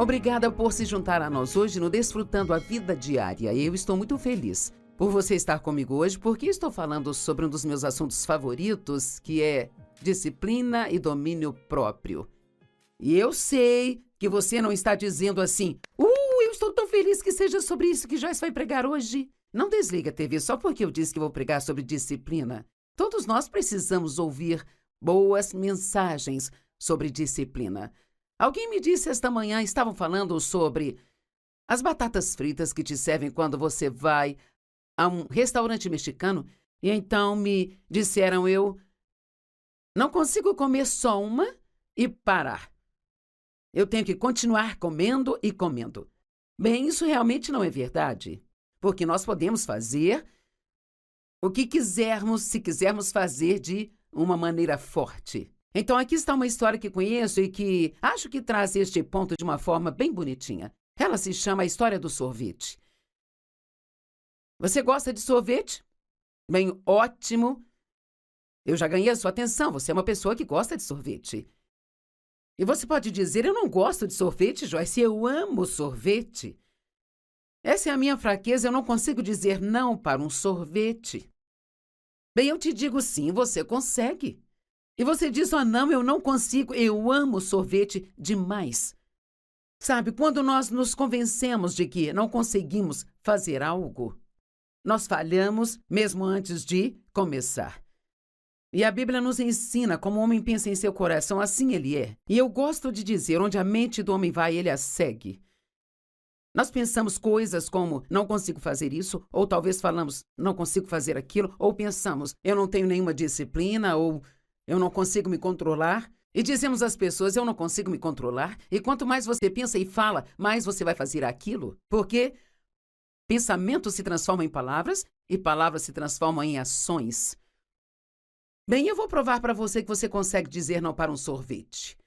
Obrigada por se juntar a nós hoje no Desfrutando a Vida Diária. Eu estou muito feliz por você estar comigo hoje, porque estou falando sobre um dos meus assuntos favoritos, que é disciplina e domínio próprio. E eu sei que você não está dizendo assim, eu estou tão feliz que seja sobre isso que Joyce vai pregar hoje. Não desliga a TV só porque eu disse que vou pregar sobre disciplina. Todos nós precisamos ouvir boas mensagens sobre disciplina. Alguém me disse esta manhã, estavam falando sobre as batatas fritas que te servem quando você vai a um restaurante mexicano, e então me disseram eu não consigo comer só uma e parar. Eu tenho que continuar comendo e comendo. Bem, isso realmente não é verdade, porque nós podemos fazer o que quisermos, se quisermos fazer de uma maneira forte. Então, aqui está uma história que conheço e que acho que traz este ponto de uma forma bem bonitinha. Ela se chama A História do Sorvete. Você gosta de sorvete? Bem, ótimo. Eu já ganhei a sua atenção, você é uma pessoa que gosta de sorvete. E você pode dizer, eu não gosto de sorvete, Joyce, eu amo sorvete. Essa é a minha fraqueza, eu não consigo dizer não para um sorvete. Bem, eu te digo sim, você consegue. E você diz, não, eu não consigo, eu amo sorvete demais. Sabe, quando nós nos convencemos de que não conseguimos fazer algo, nós falhamos mesmo antes de começar. E a Bíblia nos ensina como o homem pensa em seu coração, assim ele é. E eu gosto de dizer, onde a mente do homem vai, ele a segue. Nós pensamos coisas como, não consigo fazer isso, ou talvez falamos, não consigo fazer aquilo, ou pensamos, eu não tenho nenhuma disciplina, ou eu não consigo me controlar. E dizemos às pessoas, eu não consigo me controlar. E quanto mais você pensa e fala, mais você vai fazer aquilo. Porque pensamento se transforma em palavras e palavras se transformam em ações. Bem, eu vou provar para você que você consegue dizer não para um sorvete.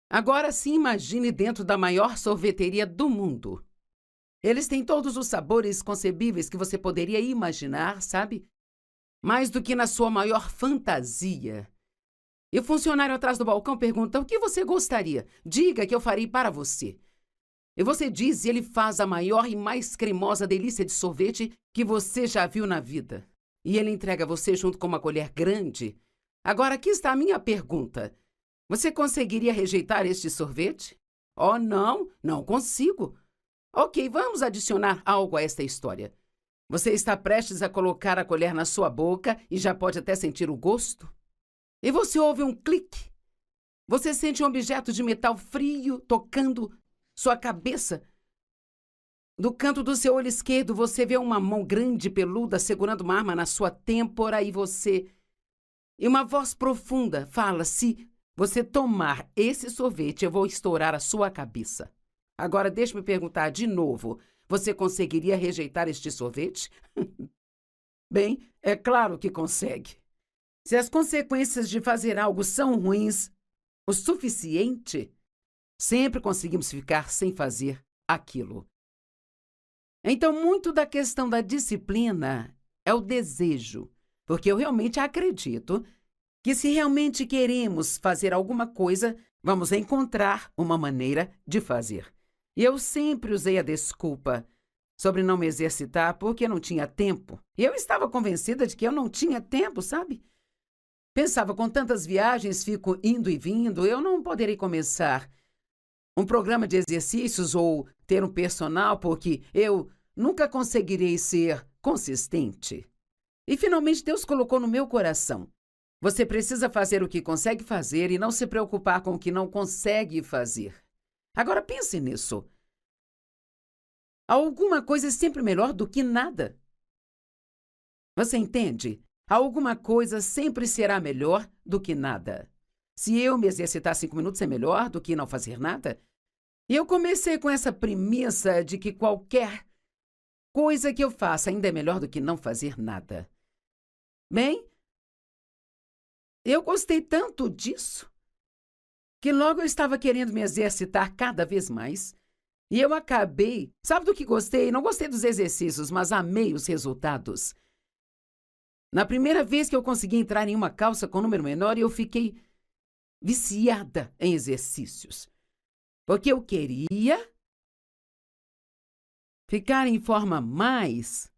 Agora sim, imagine dentro da maior sorveteria do mundo. Eles têm todos os sabores concebíveis que você poderia imaginar, sabe? Mais do que na sua maior fantasia. E o funcionário atrás do balcão pergunta, o que você gostaria? Diga que eu farei para você. E você diz, e ele faz a maior e mais cremosa delícia de sorvete que você já viu na vida. E ele entrega a você junto com uma colher grande. Agora, aqui está a minha pergunta. Você conseguiria rejeitar este sorvete? Oh, não consigo. Ok, vamos adicionar algo a esta história. Você está prestes a colocar a colher na sua boca e já pode até sentir o gosto. E você ouve um clique. Você sente um objeto de metal frio tocando sua cabeça. Do canto do seu olho esquerdo, você vê uma mão grande e peluda segurando uma arma na sua têmpora e uma voz profunda fala, se você tomar esse sorvete, eu vou estourar a sua cabeça. Agora, deixe-me perguntar de novo, você conseguiria rejeitar este sorvete? Bem, é claro que consegue. Se as consequências de fazer algo são ruins o suficiente, sempre conseguimos ficar sem fazer aquilo. Então, muito da questão da disciplina é o desejo, porque eu realmente acredito que se realmente queremos fazer alguma coisa, vamos encontrar uma maneira de fazer. E eu sempre usei a desculpa sobre não me exercitar porque não tinha tempo. E eu estava convencida de que eu não tinha tempo, sabe? Pensava, com tantas viagens, fico indo e vindo, eu não poderei começar um programa de exercícios ou ter um personal porque eu nunca conseguirei ser consistente. E finalmente Deus colocou no meu coração. Você precisa fazer o que consegue fazer e não se preocupar com o que não consegue fazer. Agora pense nisso. Alguma coisa é sempre melhor do que nada. Você entende? Alguma coisa sempre será melhor do que nada. Se eu me exercitar 5 minutos é melhor do que não fazer nada? E eu comecei com essa premissa de que qualquer coisa que eu faça ainda é melhor do que não fazer nada. Bem, eu gostei tanto disso que logo eu estava querendo me exercitar cada vez mais. E eu acabei, sabe do que gostei? Não gostei dos exercícios, mas amei os resultados. Na primeira vez que eu consegui entrar em uma calça com número menor, eu fiquei viciada em exercícios. Porque eu queria ficar em forma mais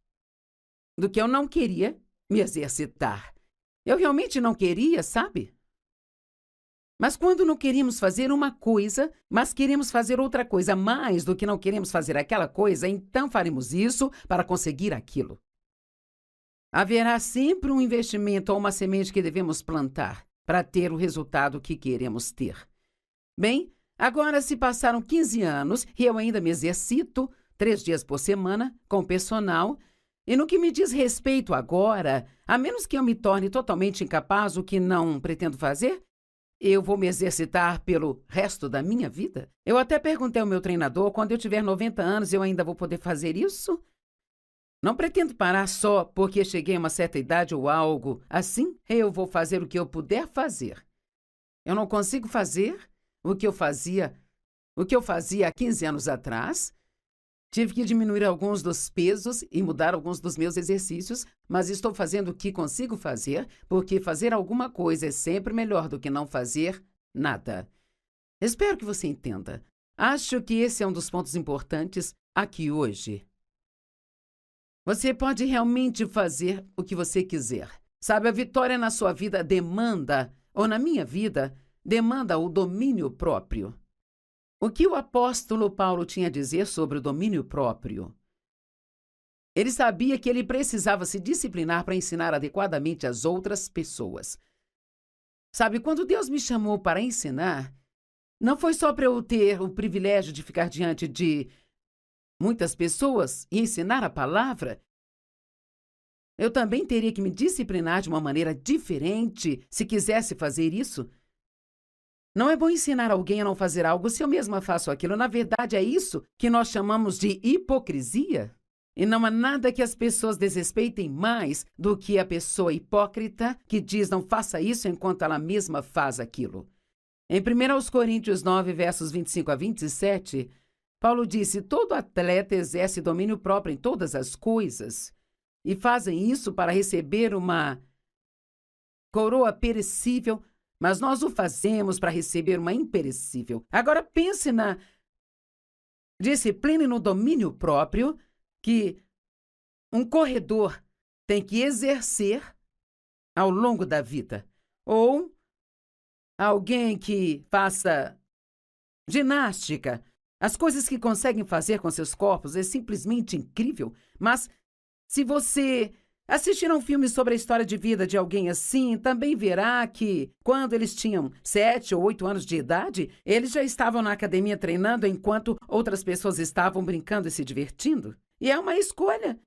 do que eu não queria me exercitar. Eu realmente não queria, sabe? Mas quando não queríamos fazer uma coisa, mas queremos fazer outra coisa mais do que não queremos fazer aquela coisa, então faremos isso para conseguir aquilo. Haverá sempre um investimento ou uma semente que devemos plantar para ter o resultado que queremos ter. Bem, agora se passaram 15 anos e eu ainda me exercito 3 dias por semana com personal, e no que me diz respeito agora, a menos que eu me torne totalmente incapaz, o que não pretendo fazer, eu vou me exercitar pelo resto da minha vida? Eu até perguntei ao meu treinador, quando eu tiver 90 anos, eu ainda vou poder fazer isso? Não pretendo parar só porque cheguei a uma certa idade ou algo assim. Eu vou fazer o que eu puder fazer. Eu não consigo fazer o que eu fazia há 15 anos atrás. Tive que diminuir alguns dos pesos e mudar alguns dos meus exercícios, mas estou fazendo o que consigo fazer, porque fazer alguma coisa é sempre melhor do que não fazer nada. Espero que você entenda. Acho que esse é um dos pontos importantes aqui hoje. Você pode realmente fazer o que você quiser. Sabe, a vitória na sua vida demanda, ou na minha vida, demanda o domínio próprio. O que o apóstolo Paulo tinha a dizer sobre o domínio próprio? Ele sabia que ele precisava se disciplinar para ensinar adequadamente às outras pessoas. Sabe, quando Deus me chamou para ensinar, não foi só para eu ter o privilégio de ficar diante de muitas pessoas e ensinar a palavra. Eu também teria que me disciplinar de uma maneira diferente se quisesse fazer isso. Não é bom ensinar alguém a não fazer algo se eu mesma faço aquilo. Na verdade, é isso que nós chamamos de hipocrisia. E não há nada que as pessoas desrespeitem mais do que a pessoa hipócrita que diz não faça isso enquanto ela mesma faz aquilo. Em 1 Coríntios 9, versos 25 a 27, Paulo disse: todo atleta exerce domínio próprio em todas as coisas e fazem isso para receber uma coroa perecível, mas nós o fazemos para receber uma imperecível. Agora pense na disciplina e no domínio próprio que um corredor tem que exercer ao longo da vida. Ou alguém que faça ginástica. As coisas que conseguem fazer com seus corpos é simplesmente incrível. Mas se você assistir a um filme sobre a história de vida de alguém assim, também verá que, quando eles tinham 7 ou 8 anos de idade, eles já estavam na academia treinando enquanto outras pessoas estavam brincando e se divertindo. E é uma escolha.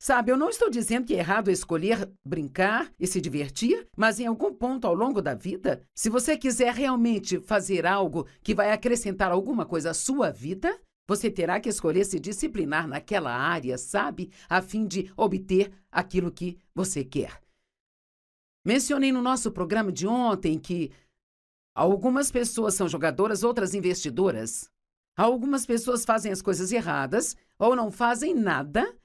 Sabe, eu não estou dizendo que é errado escolher brincar e se divertir, mas em algum ponto ao longo da vida, se você quiser realmente fazer algo que vai acrescentar alguma coisa à sua vida, você terá que escolher se disciplinar naquela área, sabe? A fim de obter aquilo que você quer. Mencionei no nosso programa de ontem que algumas pessoas são jogadoras, outras investidoras. Algumas pessoas fazem as coisas erradas ou não fazem nada,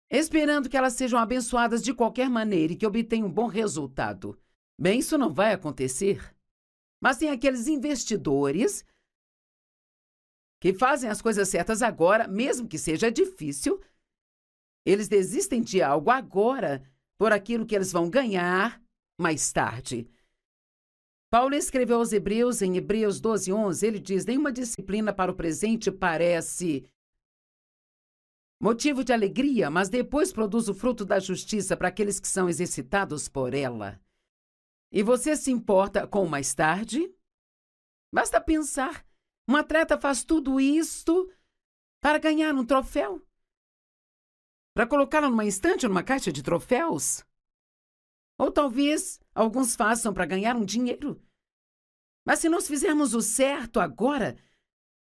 esperando que elas sejam abençoadas de qualquer maneira e que obtenham um bom resultado. Bem, isso não vai acontecer. Mas tem aqueles investidores que fazem as coisas certas agora, mesmo que seja difícil. Eles desistem de algo agora por aquilo que eles vão ganhar mais tarde. Paulo escreveu aos Hebreus, em Hebreus 12:11, ele diz: nenhuma disciplina para o presente parece motivo de alegria, mas depois produz o fruto da justiça para aqueles que são exercitados por ela. E você se importa com o mais tarde? Basta pensar. Um atleta faz tudo isto para ganhar um troféu? Para colocá-lo numa estante ou numa caixa de troféus? Ou talvez alguns façam para ganhar um dinheiro. Mas se nós fizermos o certo agora,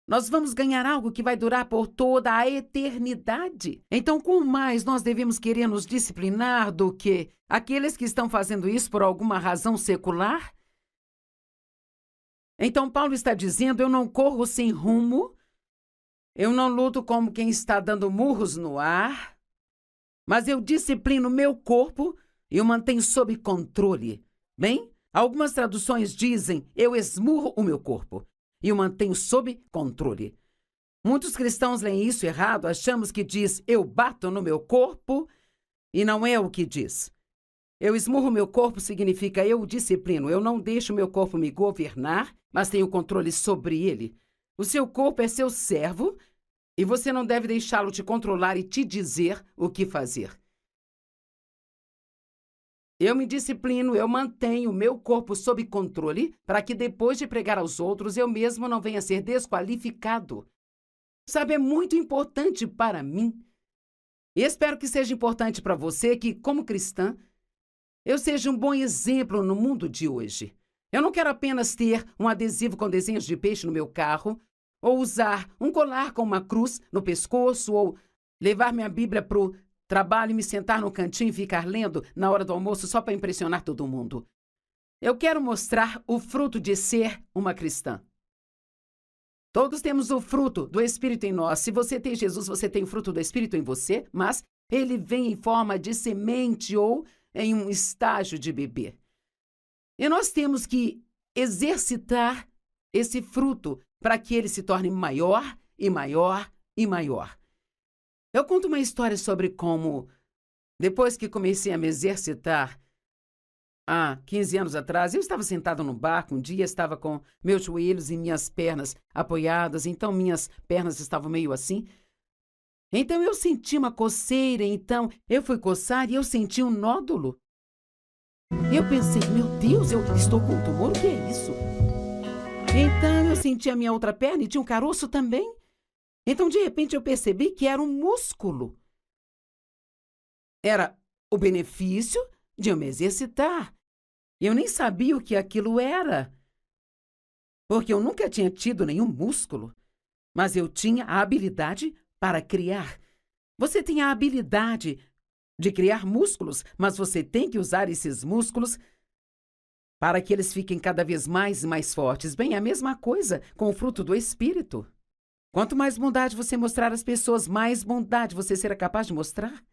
nós vamos ganhar algo que vai durar por toda a eternidade. Então, quanto mais nós devemos querer nos disciplinar do que aqueles que estão fazendo isso por alguma razão secular? Então, Paulo está dizendo: eu não corro sem rumo, eu não luto como quem está dando murros no ar, mas eu disciplino meu corpo e o mantenho sob controle. Bem, algumas traduções dizem: eu esmurro o meu corpo. e o mantenho sob controle. Muitos cristãos leem isso errado, achamos que diz eu bato no meu corpo e não é o que diz. Eu esmurro meu corpo significa eu o disciplino, eu não deixo meu corpo me governar, mas tenho controle sobre ele. O seu corpo é seu servo e você não deve deixá-lo te controlar e te dizer o que fazer. Eu me disciplino, eu mantenho o meu corpo sob controle para que depois de pregar aos outros eu mesmo não venha a ser desqualificado. Sabe, é muito importante para mim. E espero que seja importante para você que, como cristã, eu seja um bom exemplo no mundo de hoje. Eu não quero apenas ter um adesivo com desenhos de peixe no meu carro, ou usar um colar com uma cruz no pescoço, ou levar minha Bíblia para o trabalho e me sentar no cantinho e ficar lendo na hora do almoço só para impressionar todo mundo. Eu quero mostrar o fruto de ser uma cristã. Todos temos o fruto do Espírito em nós. Se você tem Jesus, você tem o fruto do Espírito em você, mas ele vem em forma de semente ou em um estágio de bebê. E nós temos que exercitar esse fruto para que ele se torne maior e maior e maior. Eu conto uma história sobre como, depois que comecei a me exercitar, há 15 anos atrás, eu estava sentado no barco, um dia estava com meus joelhos e minhas pernas apoiadas, então minhas pernas estavam meio assim. Então eu senti uma coceira, então eu fui coçar e eu senti um nódulo. Eu pensei, meu Deus, eu estou com um tumor, o que é isso? Então eu senti a minha outra perna e tinha um caroço também. Então de repente eu percebi que era um músculo. Era o benefício de eu me exercitar. Eu nem sabia o que aquilo era, porque eu nunca tinha tido nenhum músculo, mas eu tinha a habilidade para criar. Você tem a habilidade de criar músculos, mas você tem que usar esses músculos para que eles fiquem cada vez mais e mais fortes. Bem, a mesma coisa com o fruto do Espírito. Quanto mais bondade você mostrar às pessoas, mais bondade você será capaz de mostrar.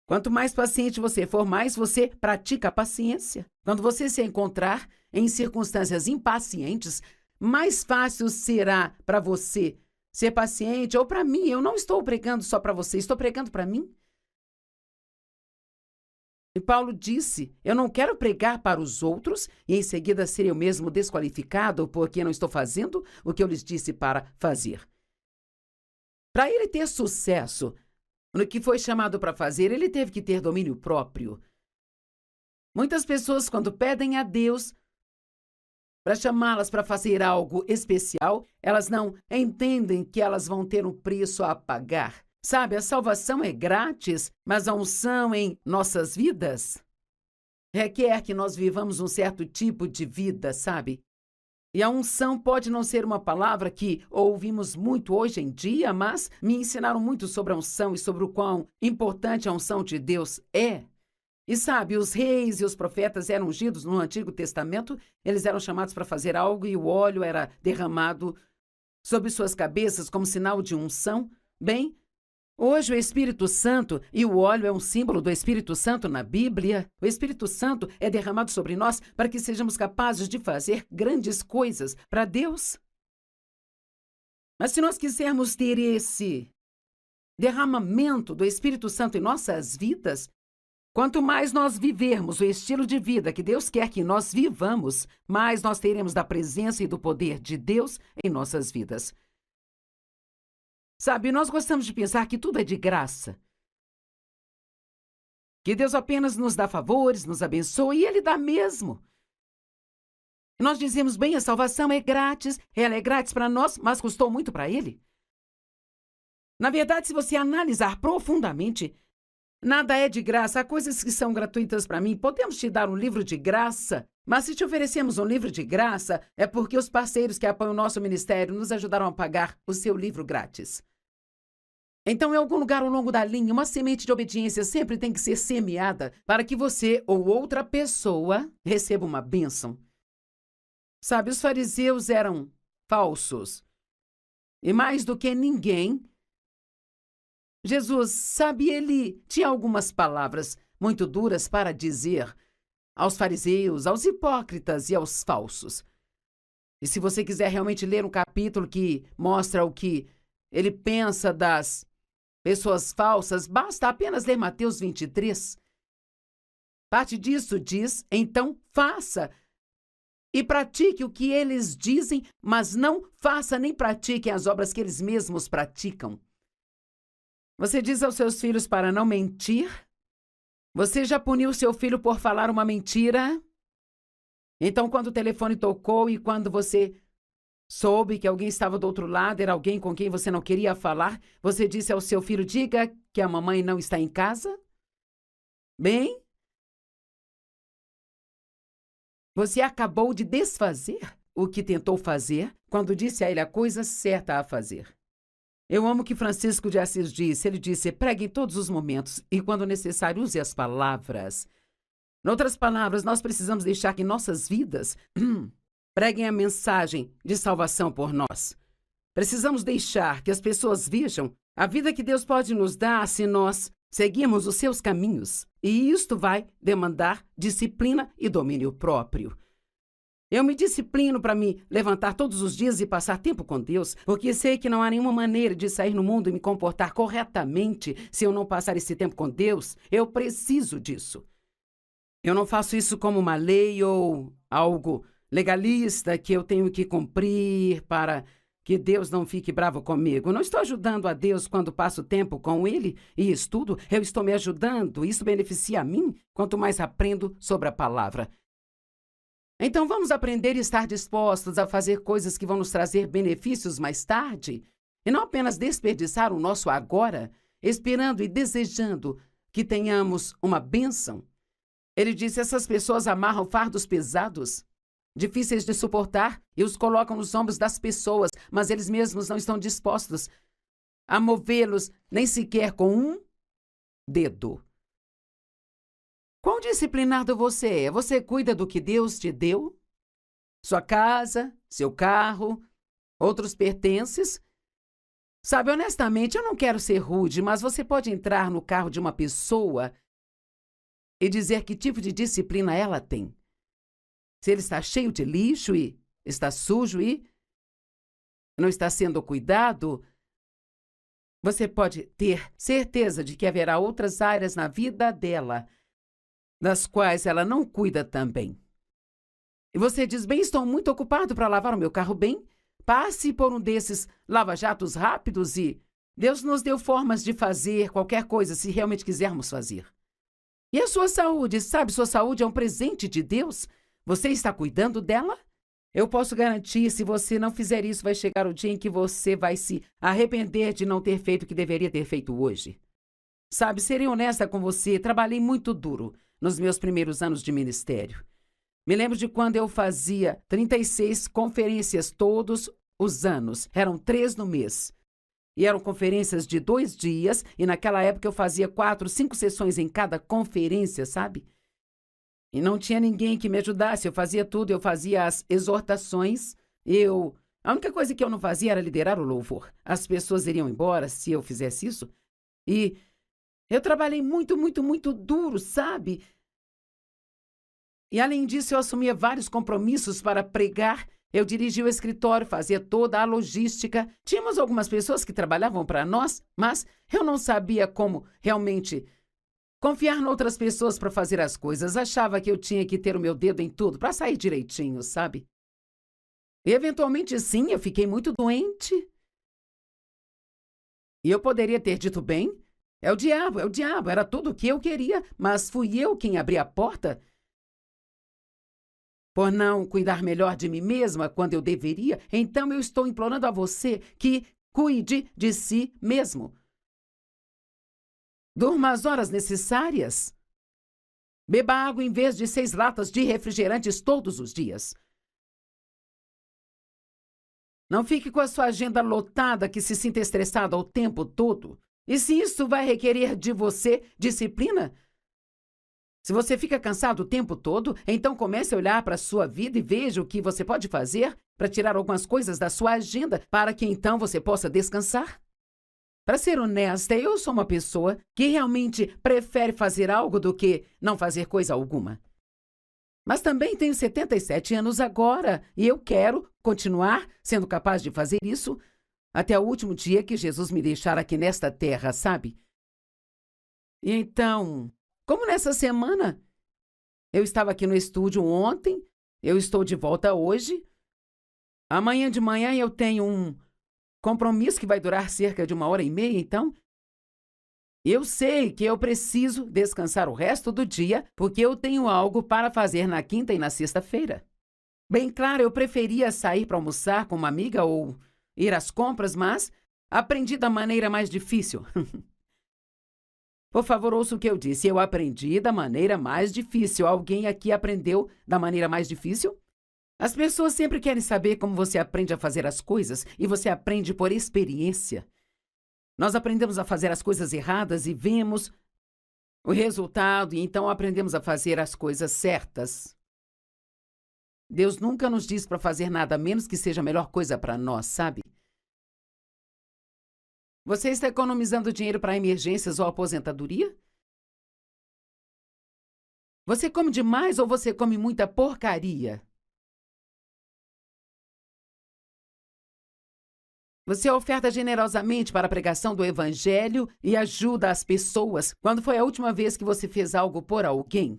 Quanto mais paciente você for, mais você pratica a paciência. Quando você se encontrar em circunstâncias impacientes, mais fácil será para você ser paciente ou para mim. Eu não estou pregando só para você, estou pregando para mim. E Paulo disse, eu não quero pregar para os outros e em seguida ser eu mesmo desqualificado porque não estou fazendo o que eu lhes disse para fazer. Para ele ter sucesso no que foi chamado para fazer, ele teve que ter domínio próprio. Muitas pessoas, quando pedem a Deus para chamá-las para fazer algo especial, elas não entendem que elas vão ter um preço a pagar. Sabe, a salvação é grátis, mas a unção em nossas vidas requer que nós vivamos um certo tipo de vida, sabe? E a unção pode não ser uma palavra que ouvimos muito hoje em dia, mas me ensinaram muito sobre a unção e sobre o quão importante a unção de Deus é. E sabe, os reis e os profetas eram ungidos no Antigo Testamento, eles eram chamados para fazer algo e o óleo era derramado sobre suas cabeças como sinal de unção. Bem, hoje o Espírito Santo e o óleo é um símbolo do Espírito Santo na Bíblia. O Espírito Santo é derramado sobre nós para que sejamos capazes de fazer grandes coisas para Deus. Mas se nós quisermos ter esse derramamento do Espírito Santo em nossas vidas, quanto mais nós vivermos o estilo de vida que Deus quer que nós vivamos, mais nós teremos da presença e do poder de Deus em nossas vidas. Sabe, nós gostamos de pensar que tudo é de graça. Que Deus apenas nos dá favores, nos abençoa e Ele dá mesmo. E nós dizemos, bem, a salvação é grátis, ela é grátis para nós, mas custou muito para Ele. Na verdade, se você analisar profundamente, nada é de graça. Há coisas que são gratuitas para mim. Podemos te dar um livro de graça, mas se te oferecemos um livro de graça, é porque os parceiros que apoiam o nosso ministério nos ajudaram a pagar o seu livro grátis. Então, em algum lugar ao longo da linha, uma semente de obediência sempre tem que ser semeada para que você ou outra pessoa receba uma bênção. Sabe, os fariseus eram falsos. E mais do que ninguém, Jesus, sabe, ele tinha algumas palavras muito duras para dizer aos fariseus, aos hipócritas e aos falsos. E se você quiser realmente ler um capítulo que mostra o que ele pensa das pessoas falsas, basta apenas ler Mateus 23. Parte disso diz: então faça e pratique o que eles dizem, mas não faça nem pratique as obras que eles mesmos praticam. Você diz aos seus filhos para não mentir? Você já puniu seu filho por falar uma mentira? Então, quando o telefone tocou e quando você soube que alguém estava do outro lado, era alguém com quem você não queria falar, você disse ao seu filho: diga que a mamãe não está em casa? Bem, você acabou de desfazer o que tentou fazer quando disse a ele a coisa certa a fazer. Eu amo o que Francisco de Assis disse. Ele disse: pregue em todos os momentos e, quando necessário, use as palavras. Em outras palavras, nós precisamos deixar que nossas vidas preguem a mensagem de salvação por nós. Precisamos deixar que as pessoas vejam a vida que Deus pode nos dar se nós seguirmos os seus caminhos. E isto vai demandar disciplina e domínio próprio. Eu me disciplino para me levantar todos os dias e passar tempo com Deus, porque sei que não há nenhuma maneira de sair no mundo e me comportar corretamente se eu não passar esse tempo com Deus. Eu preciso disso. Eu não faço isso como uma lei ou algo legalista que eu tenho que cumprir para que Deus não fique bravo comigo. Não estou ajudando a Deus quando passo tempo com Ele e estudo. Eu estou me ajudando. Isso beneficia a mim quanto mais aprendo sobre a palavra. Então vamos aprender e estar dispostos a fazer coisas que vão nos trazer benefícios mais tarde e não apenas desperdiçar o nosso agora, esperando e desejando que tenhamos uma bênção. Ele disse: essas pessoas amarram fardos pesados, difíceis de suportar, e os colocam nos ombros das pessoas, mas eles mesmos não estão dispostos a movê-los nem sequer com um dedo. Quão disciplinado você é? Você cuida do que Deus te deu? Sua casa, seu carro, outros pertences? Sabe, honestamente, eu não quero ser rude, mas você pode entrar no carro de uma pessoa e dizer que tipo de disciplina ela tem. Se ele está cheio de lixo e está sujo e não está sendo cuidado, você pode ter certeza de que haverá outras áreas na vida dela das quais ela não cuida também. E você diz: bem, estou muito ocupado para lavar o meu carro bem. Passe por um desses lava-jatos rápidos e Deus nos deu formas de fazer qualquer coisa se realmente quisermos fazer. E a sua saúde, sabe, sua saúde é um presente de Deus. Você está cuidando dela? Eu posso garantir, se você não fizer isso, vai chegar o dia em que você vai se arrepender de não ter feito o que deveria ter feito hoje. Sabe, serei honesta com você, trabalhei muito duro nos meus primeiros anos de ministério. Me lembro de quando eu fazia 36 conferências todos os anos. Eram 3 no mês. E eram conferências de 2 dias, e naquela época eu fazia 4, 5 sessões em cada conferência, sabe? E não tinha ninguém que me ajudasse, eu fazia tudo, eu fazia as exortações, A única coisa que eu não fazia era liderar o louvor. As pessoas iriam embora se eu fizesse isso. E eu trabalhei muito, muito, muito duro, sabe? E além disso, eu assumia vários compromissos para pregar. Eu dirigia o escritório, fazia toda a logística. Tínhamos algumas pessoas que trabalhavam para nós, mas eu não sabia como realmente confiar em outras pessoas para fazer as coisas. Achava que eu tinha que ter o meu dedo em tudo para sair direitinho, sabe? E eventualmente, sim, eu fiquei muito doente. E eu poderia ter dito: bem, é o diabo, era tudo o que eu queria, mas fui eu quem abri a porta por não cuidar melhor de mim mesma quando eu deveria. Então eu estou implorando a você que cuide de si mesmo. Durma as horas necessárias. Beba água em vez de 6 latas de refrigerantes todos os dias. Não fique com a sua agenda lotada que se sinta estressada o tempo todo. E se isso vai requerer de você disciplina? Se você fica cansado o tempo todo, então comece a olhar para a sua vida e veja o que você pode fazer para tirar algumas coisas da sua agenda para que então você possa descansar. Para ser honesta, eu sou uma pessoa que realmente prefere fazer algo do que não fazer coisa alguma. Mas também tenho 77 anos agora e eu quero continuar sendo capaz de fazer isso até o último dia que Jesus me deixar aqui nesta terra, sabe? E então, como nessa semana, eu estava aqui no estúdio ontem, eu estou de volta hoje. Amanhã de manhã eu tenho um compromisso que vai durar cerca de 1h30, então eu sei que eu preciso descansar o resto do dia, porque eu tenho algo para fazer na quinta e na sexta-feira. Bem claro, eu preferia sair para almoçar com uma amiga ou ir às compras, mas aprendi da maneira mais difícil. Por favor, ouça o que eu disse. Eu aprendi da maneira mais difícil. Alguém aqui aprendeu da maneira mais difícil? As pessoas sempre querem saber como você aprende a fazer as coisas e você aprende por experiência. Nós aprendemos a fazer as coisas erradas e vemos o resultado e então aprendemos a fazer as coisas certas. Deus nunca nos diz para fazer nada a menos que seja a melhor coisa para nós, sabe? Você está economizando dinheiro para emergências ou aposentadoria? Você come demais ou você come muita porcaria? Você oferta generosamente para a pregação do Evangelho e ajuda as pessoas. Quando foi a última vez que você fez algo por alguém?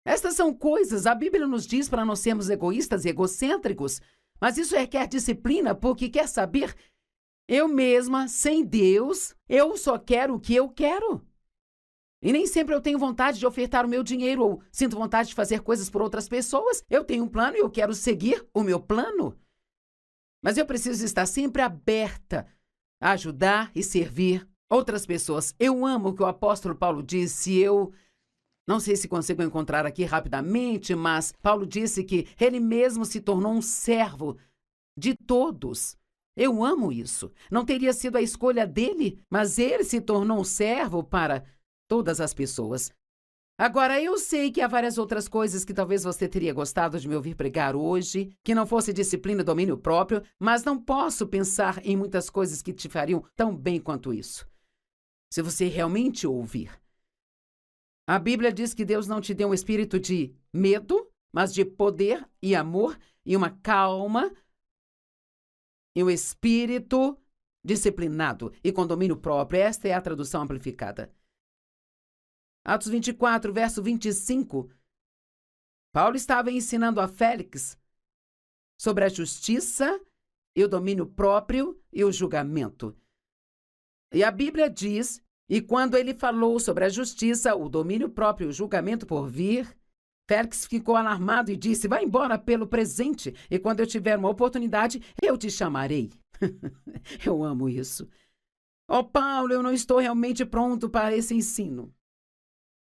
Estas são coisas, a Bíblia nos diz para não sermos egoístas e egocêntricos, mas isso requer disciplina, porque quer saber, eu mesma, sem Deus, eu só quero o que eu quero. E nem sempre eu tenho vontade de ofertar o meu dinheiro ou sinto vontade de fazer coisas por outras pessoas. Eu tenho um plano e eu quero seguir o meu plano. Mas eu preciso estar sempre aberta a ajudar e servir outras pessoas. Eu amo o que o apóstolo Paulo disse. Não sei se consigo encontrar aqui rapidamente, mas Paulo disse que ele mesmo se tornou um servo de todos. Eu amo isso. Não teria sido a escolha dele, mas ele se tornou um servo para todas as pessoas. Agora, eu sei que há várias outras coisas que talvez você teria gostado de me ouvir pregar hoje, que não fosse disciplina e domínio próprio, mas não posso pensar em muitas coisas que te fariam tão bem quanto isso. Se você realmente ouvir. A Bíblia diz que Deus não te deu um espírito de medo, mas de poder e amor e uma calma e um espírito disciplinado e com domínio próprio. Esta é a tradução amplificada. Atos 24, verso 25. Paulo estava ensinando a Félix sobre a justiça e o domínio próprio e o julgamento. E a Bíblia diz, e quando ele falou sobre a justiça, o domínio próprio e o julgamento por vir, Félix ficou alarmado e disse, vá embora pelo presente, e quando eu tiver uma oportunidade, eu te chamarei. Eu amo isso. Oh, Paulo, eu não estou realmente pronto para esse ensino.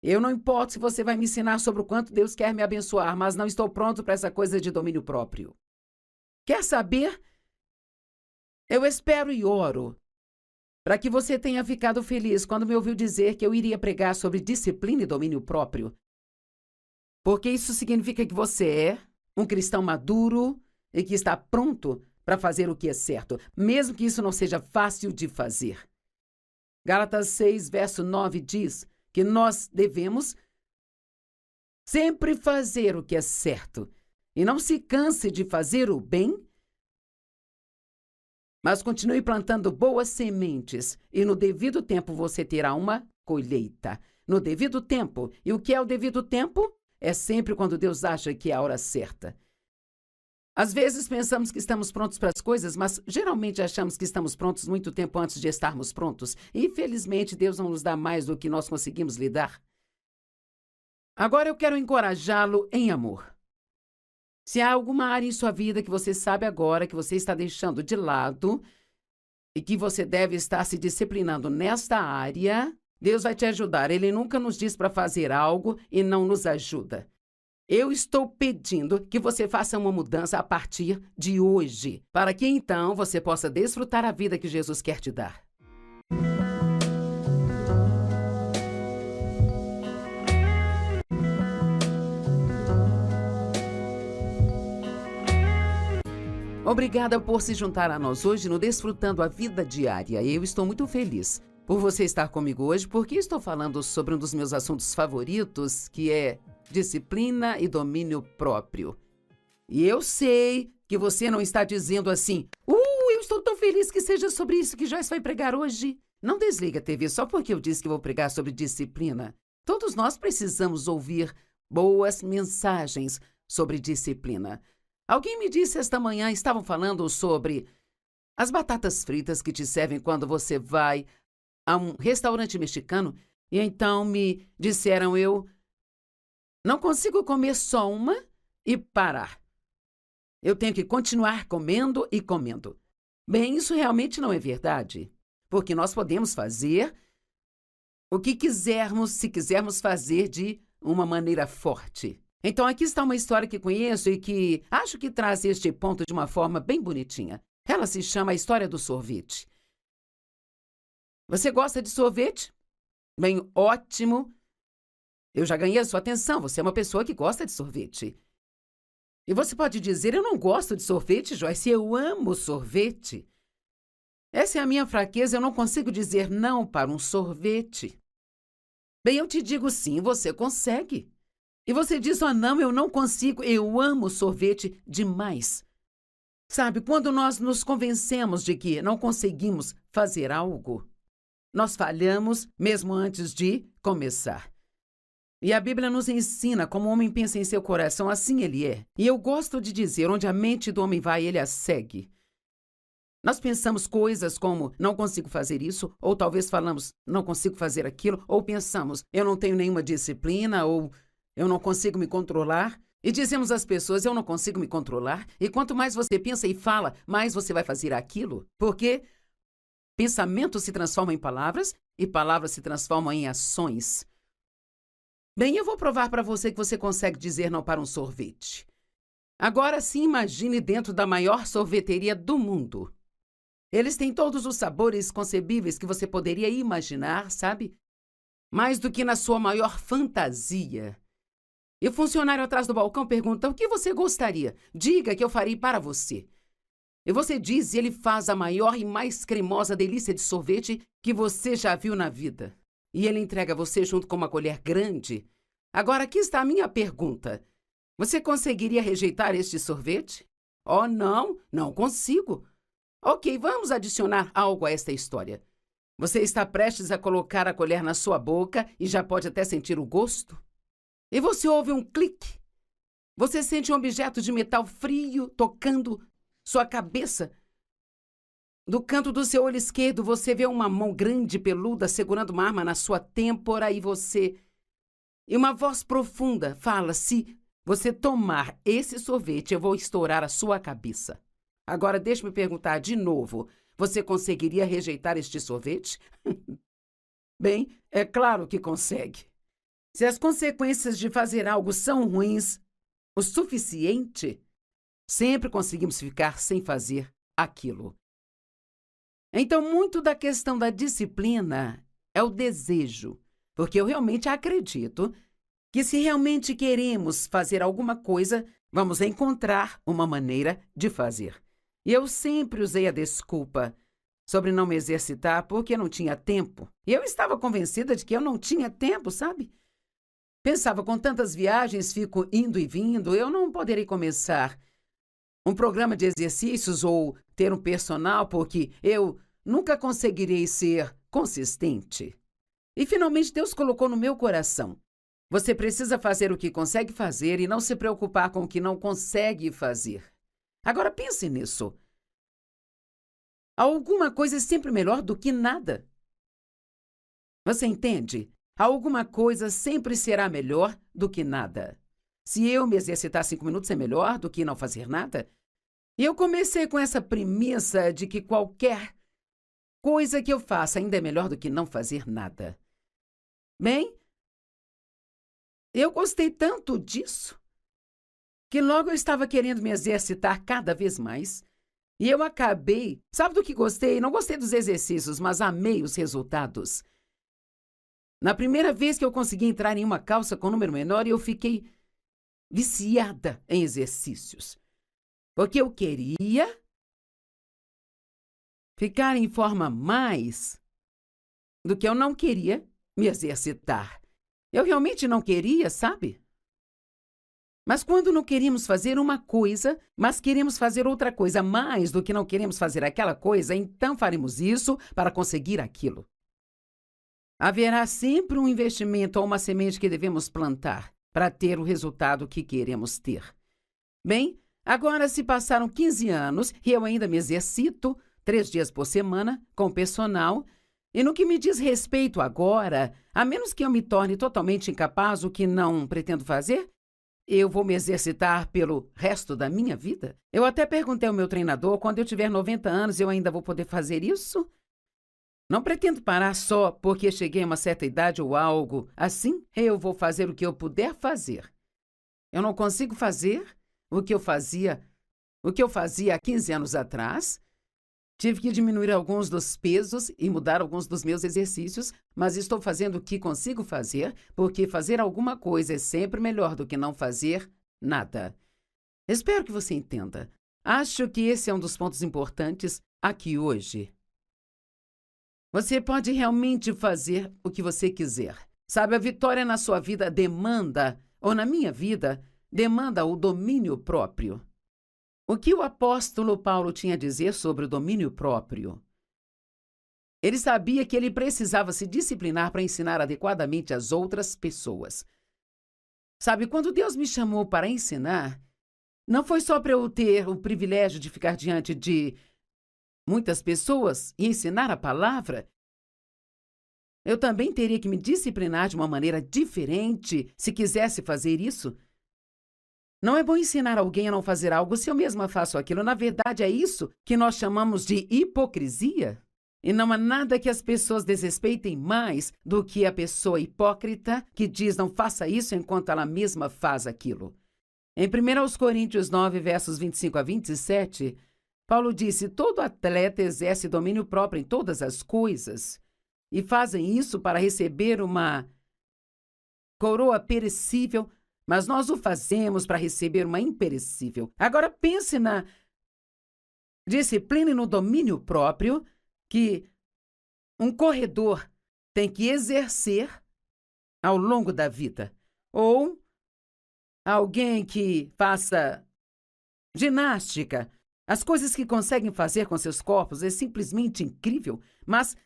Eu não importo se você vai me ensinar sobre o quanto Deus quer me abençoar, mas não estou pronto para essa coisa de domínio próprio. Quer saber? Eu espero e oro para que você tenha ficado feliz quando me ouviu dizer que eu iria pregar sobre disciplina e domínio próprio. Porque isso significa que você é um cristão maduro e que está pronto para fazer o que é certo, mesmo que isso não seja fácil de fazer. Gálatas 6, verso 9 diz que nós devemos sempre fazer o que é certo e não se canse de fazer o bem, mas continue plantando boas sementes e no devido tempo você terá uma colheita. No devido tempo. E o que é o devido tempo? É sempre quando Deus acha que é a hora certa. Às vezes pensamos que estamos prontos para as coisas, mas geralmente achamos que estamos prontos muito tempo antes de estarmos prontos. E, infelizmente, Deus não nos dá mais do que nós conseguimos lidar. Agora eu quero encorajá-lo em amor. Se há alguma área em sua vida que você sabe agora que você está deixando de lado e que você deve estar se disciplinando nesta área, Deus vai te ajudar. Ele nunca nos diz para fazer algo e não nos ajuda. Eu estou pedindo que você faça uma mudança a partir de hoje, para que então você possa desfrutar a vida que Jesus quer te dar. Obrigada por se juntar a nós hoje no Desfrutando a Vida Diária. Eu estou muito feliz por você estar comigo hoje, porque estou falando sobre um dos meus assuntos favoritos, que é disciplina e domínio próprio. E eu sei que você não está dizendo assim, eu estou tão feliz que seja sobre isso que Joyce vai pregar hoje. Não desliga a TV só porque eu disse que vou pregar sobre disciplina. Todos nós precisamos ouvir boas mensagens sobre disciplina. Alguém me disse esta manhã, estavam falando sobre as batatas fritas que te servem quando você vai a um restaurante mexicano, e então me disseram eu não consigo comer só uma e parar. Eu tenho que continuar comendo e comendo. Bem, isso realmente não é verdade, porque nós podemos fazer o que quisermos, se quisermos fazer de uma maneira forte. Então aqui está uma história que conheço e que acho que traz este ponto de uma forma bem bonitinha. Ela se chama A História do Sorvete. Você gosta de sorvete? Bem, ótimo. Eu já ganhei a sua atenção, você é uma pessoa que gosta de sorvete. E você pode dizer, eu não gosto de sorvete, Joyce, eu amo sorvete. Essa é a minha fraqueza, eu não consigo dizer não para um sorvete. Bem, eu te digo sim, você consegue. E você diz, não, eu não consigo, eu amo sorvete demais. Sabe, quando nós nos convencemos de que não conseguimos fazer algo, nós falhamos mesmo antes de começar. E a Bíblia nos ensina como o homem pensa em seu coração, assim ele é. E eu gosto de dizer, onde a mente do homem vai, ele a segue. Nós pensamos coisas como, não consigo fazer isso, ou talvez falamos, não consigo fazer aquilo, ou pensamos, eu não tenho nenhuma disciplina, ou eu não consigo me controlar. E dizemos às pessoas, eu não consigo me controlar. E quanto mais você pensa e fala, mais você vai fazer aquilo. Porque pensamentos se transformam em palavras e palavras se transformam em ações. Bem, eu vou provar para você que você consegue dizer não para um sorvete. Agora sim, imagine dentro da maior sorveteria do mundo. Eles têm todos os sabores concebíveis que você poderia imaginar, sabe? Mais do que na sua maior fantasia. E o funcionário atrás do balcão pergunta, o que você gostaria? Diga que eu farei para você. E você diz, e ele faz a maior e mais cremosa delícia de sorvete que você já viu na vida. E ele entrega a você junto com uma colher grande. Agora, aqui está a minha pergunta. Você conseguiria rejeitar este sorvete? Oh, não consigo. Ok, vamos adicionar algo a esta história. Você está prestes a colocar a colher na sua boca e já pode até sentir o gosto? E você ouve um clique. Você sente um objeto de metal frio tocando sua cabeça. Do canto do seu olho esquerdo, você vê uma mão grande, peluda, segurando uma arma na sua têmpora e uma voz profunda fala, se você tomar esse sorvete, eu vou estourar a sua cabeça. Agora, deixe-me perguntar de novo, você conseguiria rejeitar este sorvete? Bem, é claro que consegue. Se as consequências de fazer algo são ruins o suficiente, sempre conseguimos ficar sem fazer aquilo. Então, muito da questão da disciplina é o desejo, porque eu realmente acredito que se realmente queremos fazer alguma coisa, vamos encontrar uma maneira de fazer. E eu sempre usei a desculpa sobre não me exercitar porque não tinha tempo. E eu estava convencida de que eu não tinha tempo, sabe? Pensava, com tantas viagens, fico indo e vindo, eu não poderei começar um programa de exercícios ou ter um personal porque eu nunca conseguirei ser consistente. E finalmente Deus colocou no meu coração. Você precisa fazer o que consegue fazer e não se preocupar com o que não consegue fazer. Agora pense nisso. Alguma coisa é sempre melhor do que nada. Você entende? Alguma coisa sempre será melhor do que nada. Se eu me exercitar 5 minutos é melhor do que não fazer nada? E eu comecei com essa premissa de que qualquer coisa que eu faça ainda é melhor do que não fazer nada. Bem, eu gostei tanto disso que logo eu estava querendo me exercitar cada vez mais. E eu acabei, sabe do que gostei? Não gostei dos exercícios, mas amei os resultados. Na primeira vez que eu consegui entrar em uma calça com número menor, eu fiquei viciada em exercícios. Porque eu queria ficar em forma mais do que eu não queria me exercitar. Eu realmente não queria, sabe? Mas quando não queremos fazer uma coisa, mas queremos fazer outra coisa mais do que não queremos fazer aquela coisa, então faremos isso para conseguir aquilo. Haverá sempre um investimento ou uma semente que devemos plantar para ter o resultado que queremos ter. Bem, agora se passaram 15 anos e eu ainda me exercito 3 dias por semana com personal, e no que me diz respeito agora, a menos que eu me torne totalmente incapaz, o que não pretendo fazer, eu vou me exercitar pelo resto da minha vida? Eu até perguntei ao meu treinador, quando eu tiver 90 anos, eu ainda vou poder fazer isso? Não pretendo parar só porque cheguei a uma certa idade ou algo assim. Eu vou fazer o que eu puder fazer. Eu não consigo fazer o que eu fazia há 15 anos atrás. Tive que diminuir alguns dos pesos e mudar alguns dos meus exercícios, mas estou fazendo o que consigo fazer, porque fazer alguma coisa é sempre melhor do que não fazer nada. Espero que você entenda. Acho que esse é um dos pontos importantes aqui hoje. Você pode realmente fazer o que você quiser. Sabe, a vitória na sua vida demanda, ou na minha vida, demanda o domínio próprio. O que o apóstolo Paulo tinha a dizer sobre o domínio próprio? Ele sabia que ele precisava se disciplinar para ensinar adequadamente às outras pessoas. Sabe, quando Deus me chamou para ensinar, não foi só para eu ter o privilégio de ficar diante de muitas pessoas e ensinar a palavra. Eu também teria que me disciplinar de uma maneira diferente se quisesse fazer isso. Não é bom ensinar alguém a não fazer algo se eu mesma faço aquilo. Na verdade, é isso que nós chamamos de hipocrisia. E não há nada que as pessoas desrespeitem mais do que a pessoa hipócrita que diz não faça isso enquanto ela mesma faz aquilo. Em 1 Coríntios 9, versos 25 a 27, Paulo disse: todo atleta exerce domínio próprio em todas as coisas e fazem isso para receber uma coroa perecível, mas nós o fazemos para receber uma imperecível. Agora pense na disciplina e no domínio próprio que um corredor tem que exercer ao longo da vida. Ou alguém que faça ginástica. As coisas que conseguem fazer com seus corpos é simplesmente incrível. Mas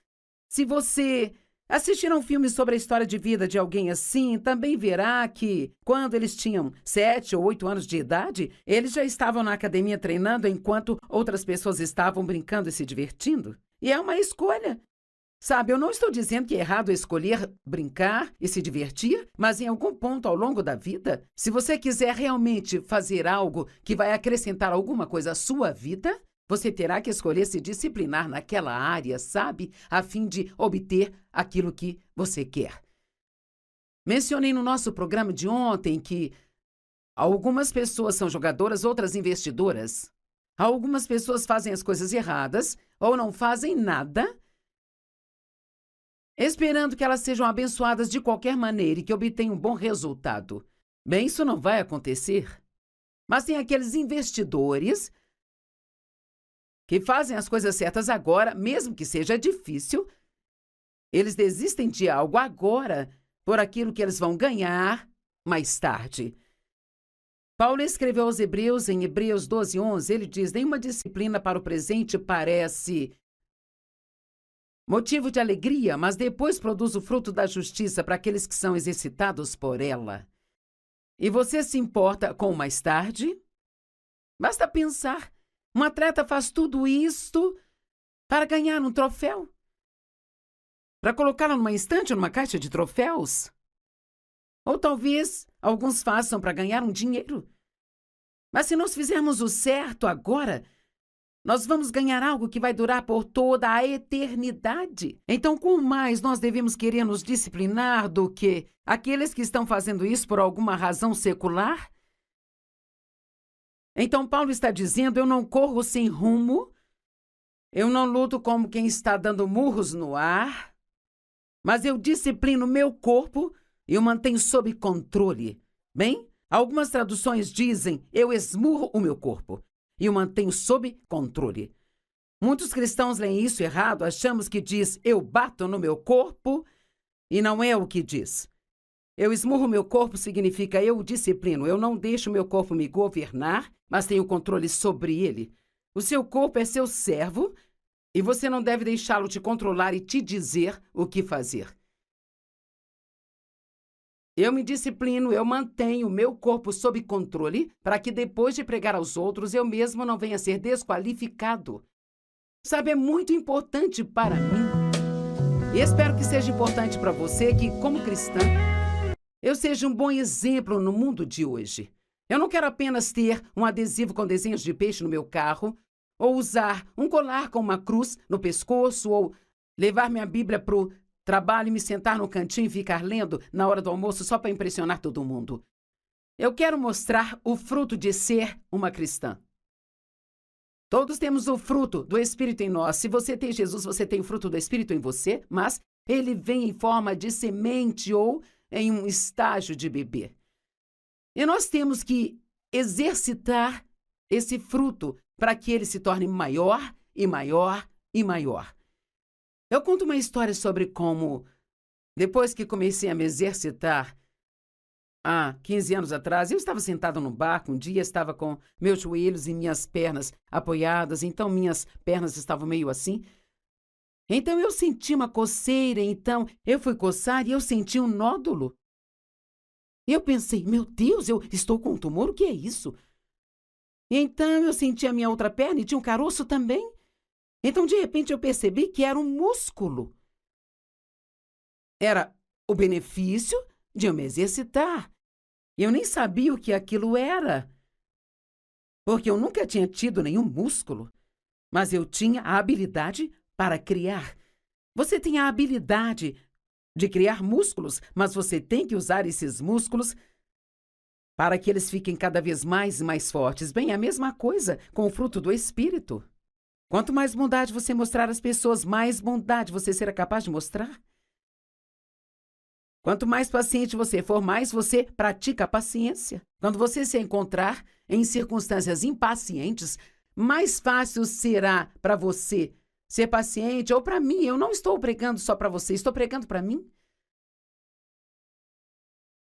se você assistir a um filme sobre a história de vida de alguém assim, também verá que, quando eles tinham 7 ou 8 anos de idade, eles já estavam na academia treinando enquanto outras pessoas estavam brincando e se divertindo. E é uma escolha. Sabe, eu não estou dizendo que é errado escolher brincar e se divertir, mas em algum ponto ao longo da vida, se você quiser realmente fazer algo que vai acrescentar alguma coisa à sua vida, você terá que escolher se disciplinar naquela área, sabe? A fim de obter aquilo que você quer. Mencionei no nosso programa de ontem que algumas pessoas são jogadoras, outras investidoras. Algumas pessoas fazem as coisas erradas ou não fazem nada, esperando que elas sejam abençoadas de qualquer maneira e que obtenham um bom resultado. Bem, isso não vai acontecer. Mas tem aqueles investidores que fazem as coisas certas agora, mesmo que seja difícil. Eles desistem de algo agora por aquilo que eles vão ganhar mais tarde. Paulo escreveu aos Hebreus, em Hebreus 12:11, ele diz: nenhuma disciplina para o presente parece motivo de alegria, mas depois produz o fruto da justiça para aqueles que são exercitados por ela. E você se importa com o mais tarde? Basta pensar. Um atleta faz tudo isto para ganhar um troféu? Para colocá-lo numa estante ou numa caixa de troféus? Ou talvez alguns façam para ganhar um dinheiro. Mas se nós fizermos o certo agora, nós vamos ganhar algo que vai durar por toda a eternidade. Então, quanto mais nós devemos querer nos disciplinar do que aqueles que estão fazendo isso por alguma razão secular? Então, Paulo está dizendo: eu não corro sem rumo, eu não luto como quem está dando murros no ar, mas eu disciplino meu corpo e o mantenho sob controle. Bem, algumas traduções dizem: eu esmurro o meu corpo e o mantenho sob controle. Muitos cristãos leem isso errado, achamos que diz: eu bato no meu corpo, e não é o que diz. Eu esmurro meu corpo significa eu o disciplino. Eu não deixo meu corpo me governar, mas tenho controle sobre ele. O seu corpo é seu servo e você não deve deixá-lo te controlar e te dizer o que fazer. Eu me disciplino, eu mantenho o meu corpo sob controle para que depois de pregar aos outros eu mesmo não venha a ser desqualificado. Sabe, é muito importante para mim. E espero que seja importante para você que, como cristã, eu seja um bom exemplo no mundo de hoje. Eu não quero apenas ter um adesivo com desenhos de peixe no meu carro, ou usar um colar com uma cruz no pescoço, ou levar minha Bíblia para o trabalho e me sentar no cantinho e ficar lendo na hora do almoço só para impressionar todo mundo. Eu quero mostrar o fruto de ser uma cristã. Todos temos o fruto do Espírito em nós. Se você tem Jesus, você tem o fruto do Espírito em você, mas ele vem em forma de semente ou em um estágio de bebê. E nós temos que exercitar esse fruto para que ele se torne maior e maior e maior. Eu conto uma história sobre como, depois que comecei a me exercitar, há 15 anos atrás, eu estava sentado no barco, um dia estava com meus joelhos e minhas pernas apoiadas, então minhas pernas estavam meio assim. Então eu senti uma coceira, então eu fui coçar e eu senti um nódulo. E eu pensei, meu Deus, eu estou com um tumor, o que é isso? E então eu senti a minha outra perna e tinha um caroço também. Então de repente eu percebi que era um músculo. Era o benefício de eu me exercitar. E eu nem sabia o que aquilo era, porque eu nunca tinha tido nenhum músculo, mas eu tinha a habilidade para criar. Você tem a habilidade de criar músculos, mas você tem que usar esses músculos para que eles fiquem cada vez mais e mais fortes. Bem, a mesma coisa com o fruto do Espírito. Quanto mais bondade você mostrar às pessoas, mais bondade você será capaz de mostrar. Quanto mais paciente você for, mais você pratica a paciência. Quando você se encontrar em circunstâncias impacientes, mais fácil será para você ser paciente ou para mim. Eu não estou pregando só para você, estou pregando para mim.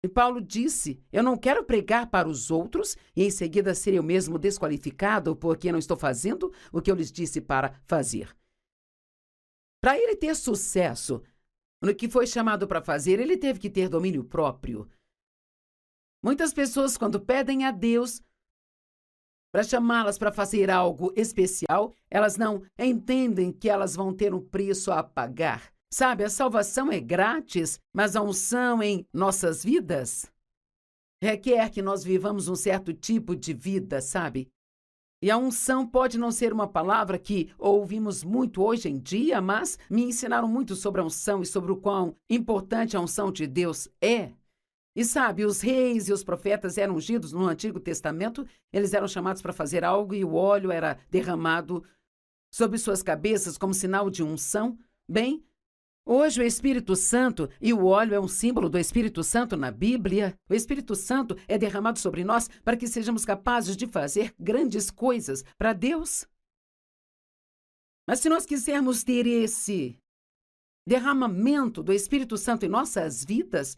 E Paulo disse, eu não quero pregar para os outros e em seguida ser eu mesmo desqualificado porque não estou fazendo o que eu lhes disse para fazer. Para ele ter sucesso no que foi chamado para fazer, ele teve que ter domínio próprio. Muitas pessoas, quando pedem a Deus para chamá-las para fazer algo especial, elas não entendem que elas vão ter um preço a pagar. Sabe, a salvação é grátis, mas a unção em nossas vidas requer que nós vivamos um certo tipo de vida, sabe? E a unção pode não ser uma palavra que ouvimos muito hoje em dia, mas me ensinaram muito sobre a unção e sobre o quão importante a unção de Deus é. E sabe, os reis e os profetas eram ungidos no Antigo Testamento, eles eram chamados para fazer algo e o óleo era derramado sobre suas cabeças como sinal de unção. Bem, hoje o Espírito Santo e o óleo é um símbolo do Espírito Santo na Bíblia. O Espírito Santo é derramado sobre nós para que sejamos capazes de fazer grandes coisas para Deus. Mas se nós quisermos ter esse derramamento do Espírito Santo em nossas vidas,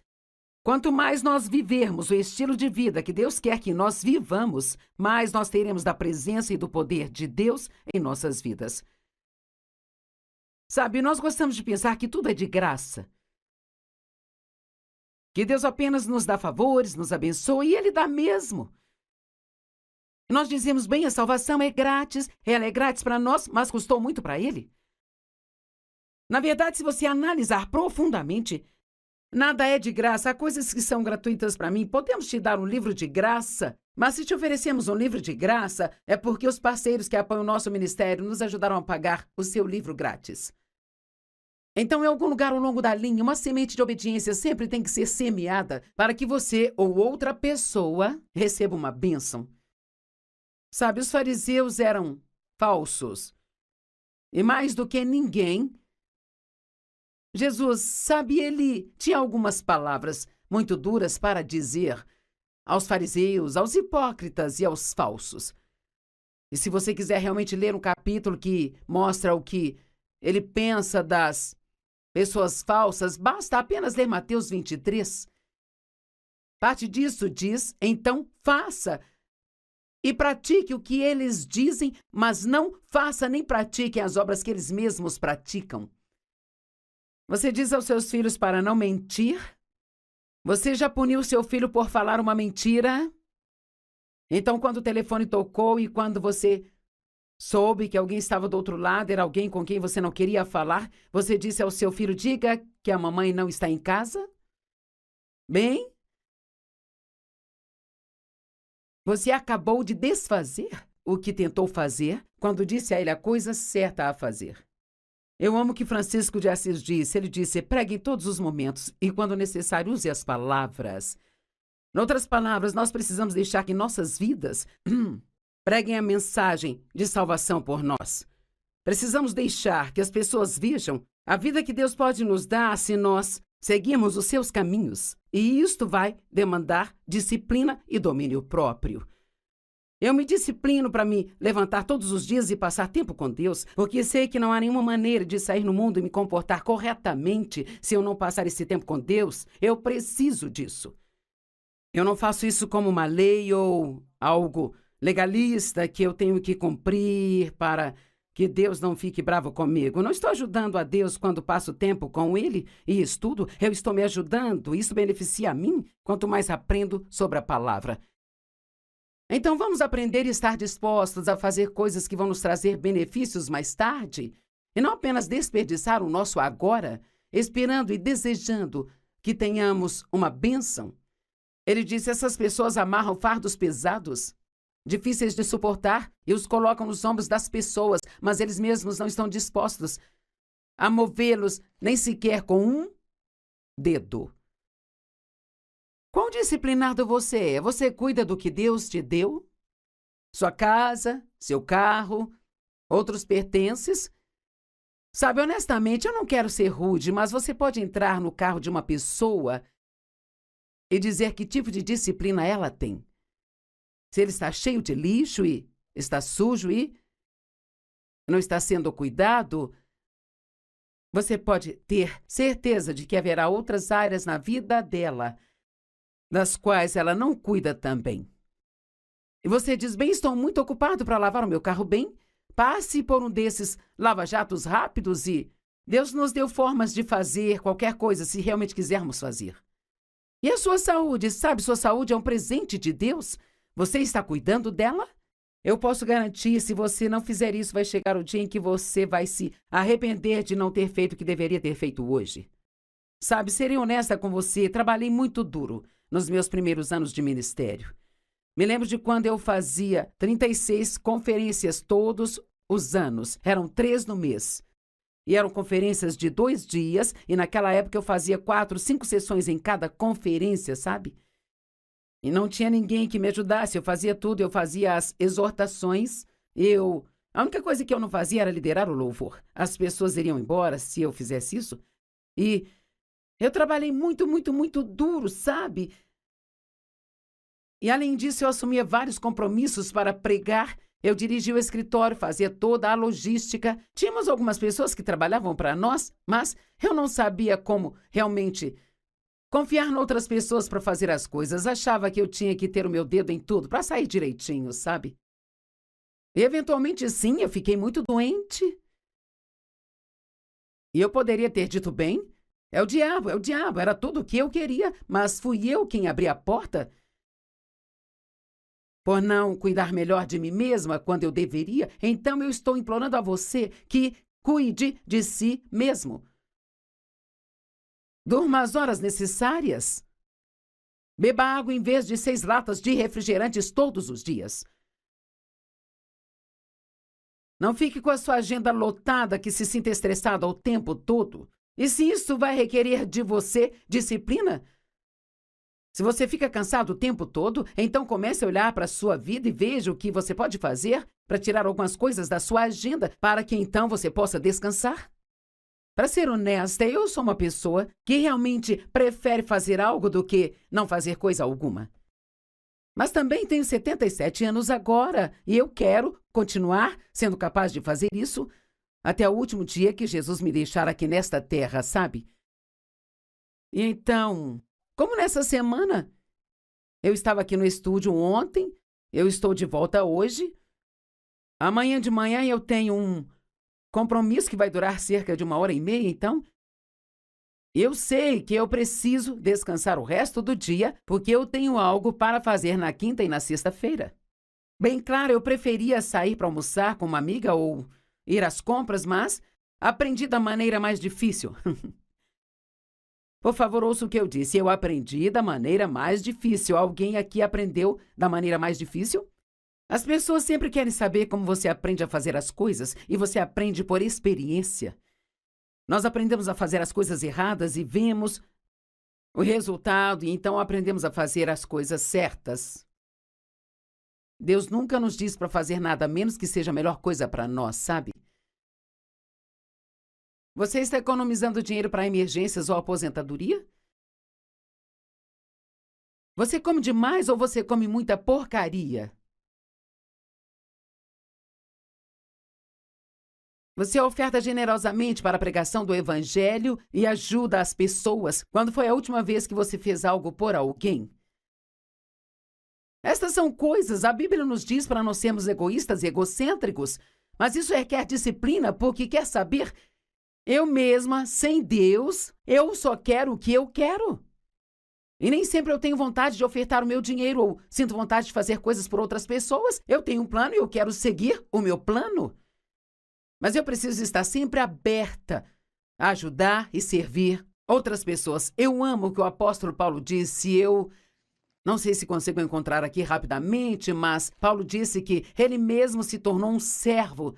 quanto mais nós vivermos o estilo de vida que Deus quer que nós vivamos, mais nós teremos da presença e do poder de Deus em nossas vidas. Sabe, nós gostamos de pensar que tudo é de graça. Que Deus apenas nos dá favores, nos abençoa e Ele dá mesmo. E nós dizemos, bem, a salvação é grátis, ela é grátis para nós, mas custou muito para Ele. Na verdade, se você analisar profundamente, nada é de graça. Há coisas que são gratuitas para mim. Podemos te dar um livro de graça, mas se te oferecemos um livro de graça, é porque os parceiros que apoiam o nosso ministério nos ajudaram a pagar o seu livro grátis. Então, em algum lugar ao longo da linha, uma semente de obediência sempre tem que ser semeada para que você ou outra pessoa receba uma bênção. Sabe, os fariseus eram falsos. E mais do que ninguém, Jesus, sabe, ele tinha algumas palavras muito duras para dizer aos fariseus, aos hipócritas e aos falsos. E se você quiser realmente ler um capítulo que mostra o que ele pensa das pessoas falsas, basta apenas ler Mateus 23. Parte disso diz, então faça. E pratique o que eles dizem, mas não faça nem pratique as obras que eles mesmos praticam. Você diz aos seus filhos para não mentir? Você já puniu seu filho por falar uma mentira? Então, quando o telefone tocou e quando você soube que alguém estava do outro lado, era alguém com quem você não queria falar, você disse ao seu filho, diga que a mamãe não está em casa? Bem, você acabou de desfazer o que tentou fazer quando disse a ele a coisa certa a fazer. Eu amo o que Francisco de Assis disse. Ele disse, pregue em todos os momentos e, quando necessário, use as palavras. Em outras palavras, nós precisamos deixar que nossas vidas preguem a mensagem de salvação por nós. Precisamos deixar que as pessoas vejam a vida que Deus pode nos dar se nós seguirmos os seus caminhos. E isto vai demandar disciplina e domínio próprio. Eu me disciplino para me levantar todos os dias e passar tempo com Deus, porque sei que não há nenhuma maneira de sair no mundo e me comportar corretamente se eu não passar esse tempo com Deus. Eu preciso disso. Eu não faço isso como uma lei ou algo legalista que eu tenho que cumprir para que Deus não fique bravo comigo. Não estou ajudando a Deus quando passo tempo com Ele e estudo. Eu estou me ajudando. Isso beneficia a mim quanto mais aprendo sobre a palavra. Então vamos aprender e estar dispostos a fazer coisas que vão nos trazer benefícios mais tarde e não apenas desperdiçar o nosso agora, esperando e desejando que tenhamos uma bênção. Ele disse, essas pessoas amarram fardos pesados, difíceis de suportar, e os colocam nos ombros das pessoas, mas eles mesmos não estão dispostos a movê-los nem sequer com um dedo. Quão disciplinado você é? Você cuida do que Deus te deu? Sua casa, seu carro, outros pertences? Sabe, honestamente, eu não quero ser rude, mas você pode entrar no carro de uma pessoa e dizer que tipo de disciplina ela tem. Se ele está cheio de lixo e está sujo e não está sendo cuidado, você pode ter certeza de que haverá outras áreas na vida dela das quais ela não cuida também. E você diz, bem, estou muito ocupado para lavar o meu carro bem. Passe por um desses lava-jatos rápidos e Deus nos deu formas de fazer qualquer coisa se realmente quisermos fazer. E a sua saúde, sabe, sua saúde é um presente de Deus. Você está cuidando dela? Eu posso garantir, se você não fizer isso, vai chegar o dia em que você vai se arrepender de não ter feito o que deveria ter feito hoje. Sabe, serei honesta com você, trabalhei muito duro nos meus primeiros anos de ministério. Me lembro de quando eu fazia 36 conferências todos os anos. Eram 3 no mês. E eram conferências de 2 dias, e naquela época eu fazia 4, 5 sessões em cada conferência, sabe? E não tinha ninguém que me ajudasse, eu fazia tudo, eu fazia as exortações, A única coisa que eu não fazia era liderar o louvor. As pessoas iriam embora se eu fizesse isso. E eu trabalhei muito, muito, muito duro, sabe? E além disso, eu assumia vários compromissos para pregar. Eu dirigia o escritório, fazia toda a logística. Tínhamos algumas pessoas que trabalhavam para nós, mas eu não sabia como realmente confiar em outras pessoas para fazer as coisas. Achava que eu tinha que ter o meu dedo em tudo para sair direitinho, sabe? E eventualmente, sim, eu fiquei muito doente. E eu poderia ter dito, bem, é o diabo, era tudo o que eu queria, mas fui eu quem abri a porta por não cuidar melhor de mim mesma quando eu deveria. Então eu estou implorando a você que cuide de si mesmo. Durma as horas necessárias. Beba água em vez de 6 latas de refrigerantes todos os dias. Não fique com a sua agenda lotada que se sinta estressado o tempo todo. E se isso vai requerer de você disciplina? Se você fica cansado o tempo todo, então comece a olhar para a sua vida e veja o que você pode fazer para tirar algumas coisas da sua agenda para que então você possa descansar. Para ser honesta, eu sou uma pessoa que realmente prefere fazer algo do que não fazer coisa alguma. Mas também tenho 77 anos agora e eu quero continuar sendo capaz de fazer isso até o último dia que Jesus me deixar aqui nesta terra, sabe? E então, como nessa semana, Eu estava aqui no estúdio ontem, eu estou de volta hoje. Amanhã de manhã eu tenho um compromisso que vai durar cerca de 1h30, então eu sei que eu preciso descansar o resto do dia, porque eu tenho algo para fazer na quinta e na sexta-feira. Bem claro, eu preferia sair para almoçar com uma amiga ou ir às compras, mas aprendi da maneira mais difícil. Por favor, ouça o que eu disse. Eu aprendi da maneira mais difícil. Alguém aqui aprendeu da maneira mais difícil? As pessoas sempre querem saber como você aprende a fazer as coisas e você aprende por experiência. Nós aprendemos a fazer as coisas erradas e vemos o resultado e então aprendemos a fazer as coisas certas. Deus nunca nos diz para fazer nada a menos que seja a melhor coisa para nós, sabe? Você está economizando dinheiro para emergências ou aposentadoria? Você come demais ou você come muita porcaria? Você oferta generosamente para a pregação do Evangelho e ajuda as pessoas. Quando foi a última vez que você fez algo por alguém? Estas são coisas, a Bíblia nos diz para não sermos egoístas e egocêntricos, mas isso requer disciplina, porque quer saber, eu mesma, sem Deus, eu só quero o que eu quero. E nem sempre eu tenho vontade de ofertar o meu dinheiro ou sinto vontade de fazer coisas por outras pessoas. Eu tenho um plano e eu quero seguir o meu plano. Mas eu preciso estar sempre aberta a ajudar e servir outras pessoas. Eu amo o que o apóstolo Paulo disse. Não sei se consigo encontrar aqui rapidamente, mas Paulo disse que ele mesmo se tornou um servo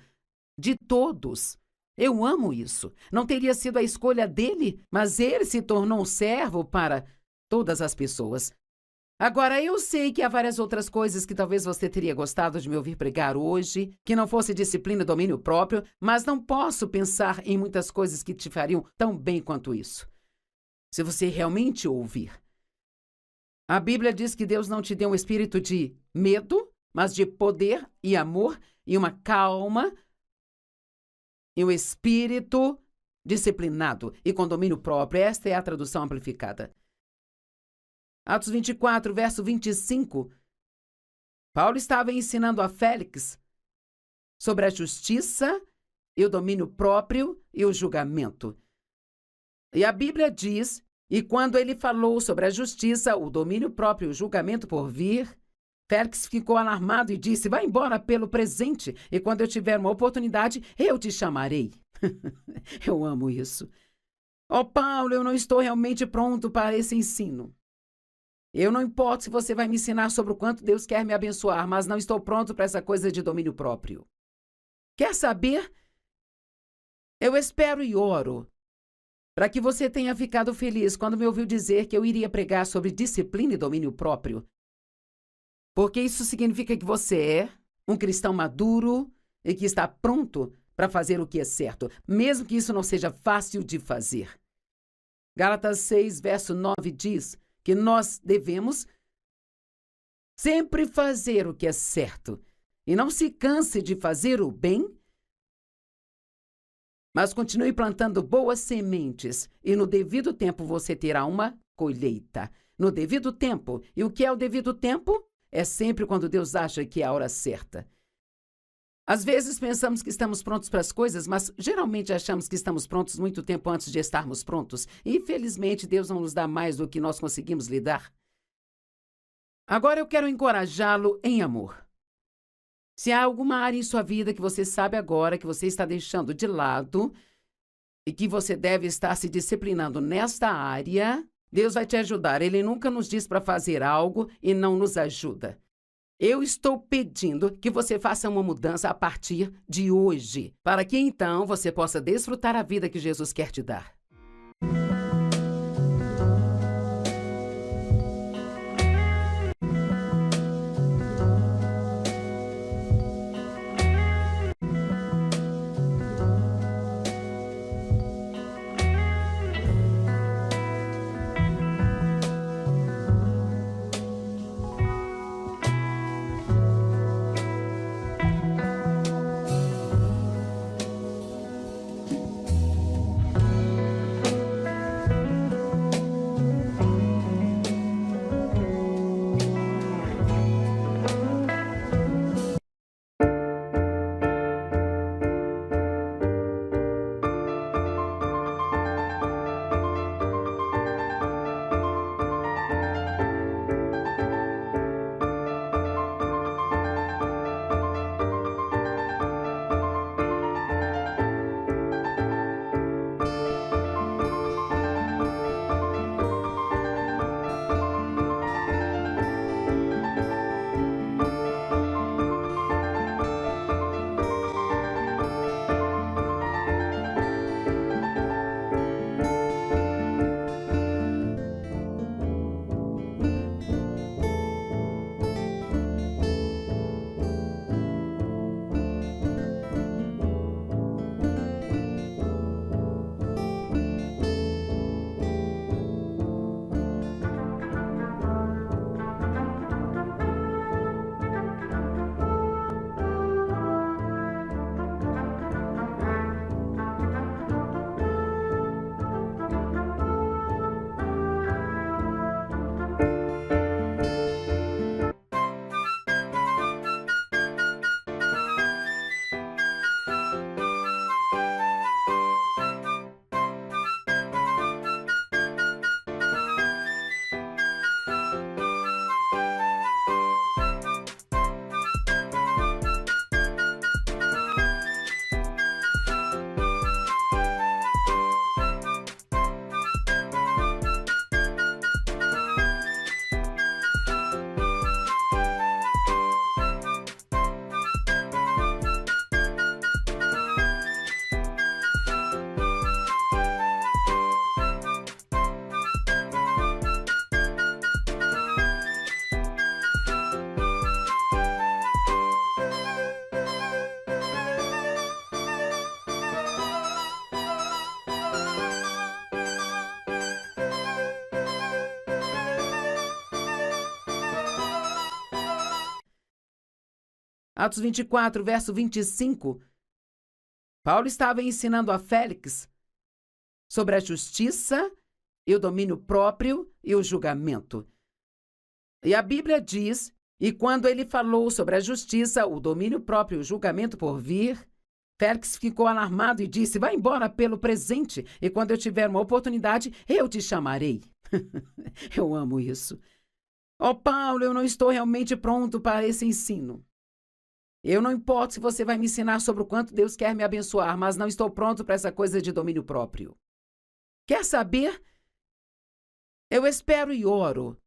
de todos. Eu amo isso. Não teria sido a escolha dele, mas ele se tornou um servo para todas as pessoas. Agora, eu sei que há várias outras coisas que talvez você teria gostado de me ouvir pregar hoje, que não fosse disciplina e domínio próprio, mas não posso pensar em muitas coisas que te fariam tão bem quanto isso. Se você realmente ouvir. A Bíblia diz que Deus não te deu um espírito de medo, mas de poder e amor e uma calma e um espírito disciplinado e com domínio próprio. Esta é a tradução amplificada. Atos 24, verso 25. Paulo estava ensinando a Félix sobre a justiça e o domínio próprio e o julgamento. E a Bíblia diz, e quando ele falou sobre a justiça, o domínio próprio e o julgamento por vir, Félix ficou alarmado e disse, vá embora pelo presente, e quando eu tiver uma oportunidade, eu te chamarei. Eu amo isso. Oh, Paulo, eu não estou realmente pronto para esse ensino. Eu não importo se você vai me ensinar sobre o quanto Deus quer me abençoar, mas não estou pronto para essa coisa de domínio próprio. Quer saber? Eu espero e oro para que você tenha ficado feliz quando me ouviu dizer que eu iria pregar sobre disciplina e domínio próprio. Porque isso significa que você é um cristão maduro e que está pronto para fazer o que é certo, mesmo que isso não seja fácil de fazer. Gálatas 6, verso 9 diz que nós devemos sempre fazer o que é certo e não se canse de fazer o bem, mas continue plantando boas sementes e no devido tempo você terá uma colheita. No devido tempo. E o que é o devido tempo? É sempre quando Deus acha que é a hora certa. Às vezes pensamos que estamos prontos para as coisas, mas geralmente achamos que estamos prontos muito tempo antes de estarmos prontos. E, infelizmente, Deus não nos dá mais do que nós conseguimos lidar. Agora eu quero encorajá-lo em amor. Se há alguma área em sua vida que você sabe agora que você está deixando de lado e que você deve estar se disciplinando nesta área, Deus vai te ajudar. Ele nunca nos diz para fazer algo e não nos ajuda. Eu estou pedindo que você faça uma mudança a partir de hoje, para que então você possa desfrutar a vida que Jesus quer te dar. Atos 24, verso 25. Paulo estava ensinando a Félix sobre a justiça e o domínio próprio e o julgamento. E a Bíblia diz, e quando ele falou sobre a justiça, o domínio próprio e o julgamento por vir, Félix ficou alarmado e disse: vai embora pelo presente, e quando eu tiver uma oportunidade, eu te chamarei. Eu amo isso. Oh, Paulo, eu não estou realmente pronto para esse ensino. Eu não importo se você vai me ensinar sobre o quanto Deus quer me abençoar, mas não estou pronto para essa coisa de domínio próprio. Quer saber? Eu espero e oro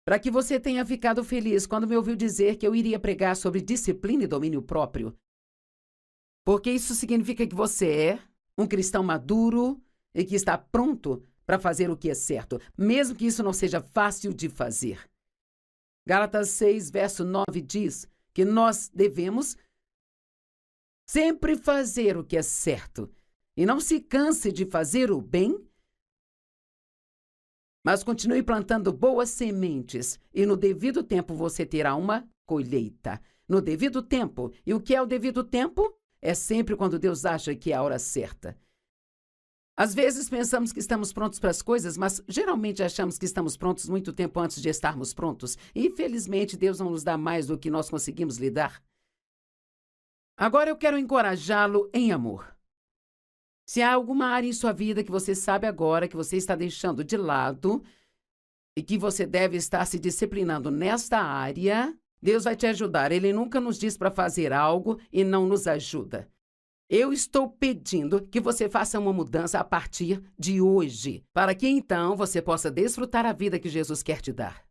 para que você tenha ficado feliz quando me ouviu dizer que eu iria pregar sobre disciplina e domínio próprio. Porque isso significa que você é um cristão maduro e que está pronto para fazer o que é certo, mesmo que isso não seja fácil de fazer. Gálatas 6, verso 9 diz que nós devemos sempre fazer o que é certo e não se canse de fazer o bem, mas continue plantando boas sementes e no devido tempo você terá uma colheita. No devido tempo. E o que é o devido tempo? É sempre quando Deus acha que é a hora certa. Às vezes pensamos que estamos prontos para as coisas, mas geralmente achamos que estamos prontos muito tempo antes de estarmos prontos. E, infelizmente, Deus não nos dá mais do que nós conseguimos lidar. Agora eu quero encorajá-lo em amor. Se há alguma área em sua vida que você sabe agora que você está deixando de lado e que você deve estar se disciplinando nesta área, Deus vai te ajudar. Ele nunca nos diz para fazer algo e não nos ajuda. Eu estou pedindo que você faça uma mudança a partir de hoje, para que então você possa desfrutar a vida que Jesus quer te dar.